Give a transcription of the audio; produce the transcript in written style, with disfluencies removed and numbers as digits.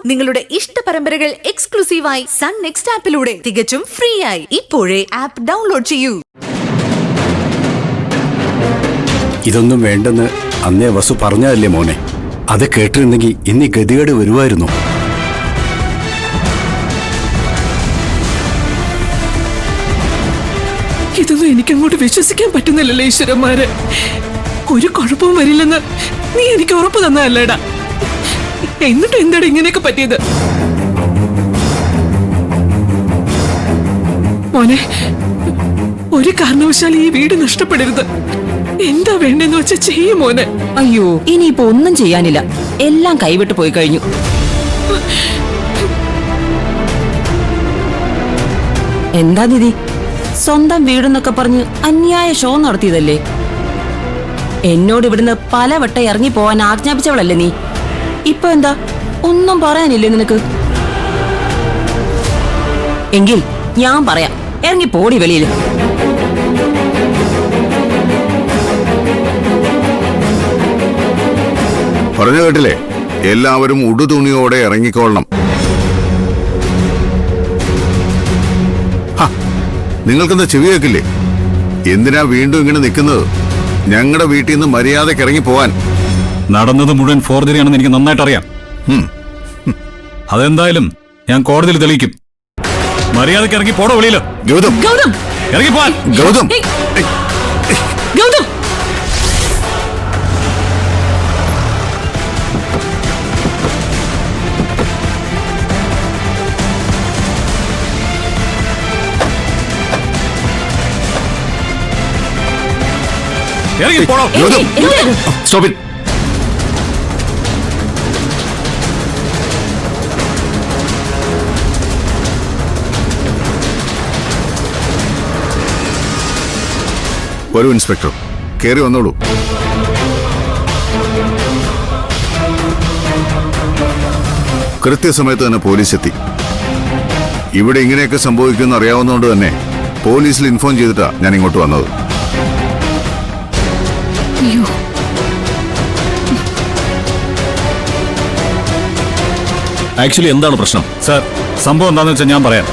നിങ്ങളുടെ ഇഷ്ട പരമ്പരകൾ എക്സ്ക്ലൂസീവായി സൺ നെക്സ്റ്റ് ആപ്പിലൂടെ തികച്ചും ഫ്രീ ആയി ഇപ്പോഴേ ആപ്പ് ഡൗൺലോഡ് ചെയ്യൂ. ഇതൊന്നും വേണ്ടെന്ന് അന്നേ വസു പറഞ്ഞതല്ലേ മോനെ? അത് കേട്ടിരുന്നെങ്കിൽ ഇനി ഗതികേട് വരുമായിരുന്നു. ഇതൊന്നും എനിക്കങ്ങോട്ട് വിശ്വസിക്കാൻ പറ്റുന്നില്ലല്ലേ ഈശ്വരന്മാരെ. ഒരു കുഴപ്പവും വരില്ലെന്ന് നീ എനിക്ക് ഉറപ്പ് തന്നതല്ലേടാ. എന്നിട്ട് എന്താടാ ഇങ്ങനെയൊക്കെ പറ്റിയത്? മോനെ, ഒരു കാരണവശാൽ ഈ വീട് നഷ്ടപ്പെടരുത്. എന്താ വേണ്ടെന്ന് വെച്ചാ ചെയ്യും മോനെ. അയ്യോ, ഇനിയിപ്പോ ഒന്നും ചെയ്യാനില്ല. എല്ലാം കൈവിട്ട് പോയി കഴിഞ്ഞു. എന്താ ദീദി, സ്വന്തം വീടെന്നൊക്കെ പറഞ്ഞ് അന്യായ ഷോ നടത്തിയതല്ലേ? എന്നോട് ഇവിടുന്ന് പലവട്ടം ഇറങ്ങി പോവാൻ ആജ്ഞാപിച്ചവളല്ലേ നീ? ഇപ്പൊ എന്താ ഒന്നും പറയാനില്ലേ നിനക്ക്? എങ്കിൽ ഞാൻ പറയാം, ഇറങ്ങി പോടി വെളിയിൽ. പറഞ്ഞു കേട്ടില്ലേ, എല്ലാവരും ഉടുതുണിയോടെ ഇറങ്ങിക്കൊള്ളണം. നിങ്ങൾക്കെന്താ ചെവി കേൾക്കില്ലേ? എന്തിനാ വീണ്ടും ഇങ്ങനെ നിൽക്കുന്നത്? ഞങ്ങളുടെ വീട്ടിൽ നിന്ന് മര്യാദയ്ക്ക് ഇറങ്ങി പോവാൻ. നടന്നത് മുഴുവൻ ഫോർജറിയാണെന്ന് എനിക്ക് നന്നായിട്ട് അറിയാം. അതെന്തായാലും ഞാൻ കോടതിയിൽ തെളിയിക്കും. മര്യാദയ്ക്ക് ഇറങ്ങി പോടോ വെളിയില്. ഗൗതം, ഗൗതം, ഇറങ്ങി പോവാൻ. ഗൗതം, ഗൗതം, ഇറങ്ങി പോടോ. Stop it. വരൂ ഇൻസ്പെക്ടർ, കയറി വന്നോളൂ. കൃത്യസമയത്ത് തന്നെ പോലീസ് എത്തി. ഇവിടെ ഇങ്ങനെയൊക്കെ സംഭവിക്കുമെന്ന് അറിയാവുന്നതുകൊണ്ട് തന്നെ പോലീസിൽ ഇൻഫോം ചെയ്തിട്ടാ ഞാൻ ഇങ്ങോട്ട് വന്നത്. ആക്ച്വലി എന്താണ് പ്രശ്നം? സാർ, സംഭവം എന്താണെന്ന് വെച്ചാൽ ഞാൻ പറയാം.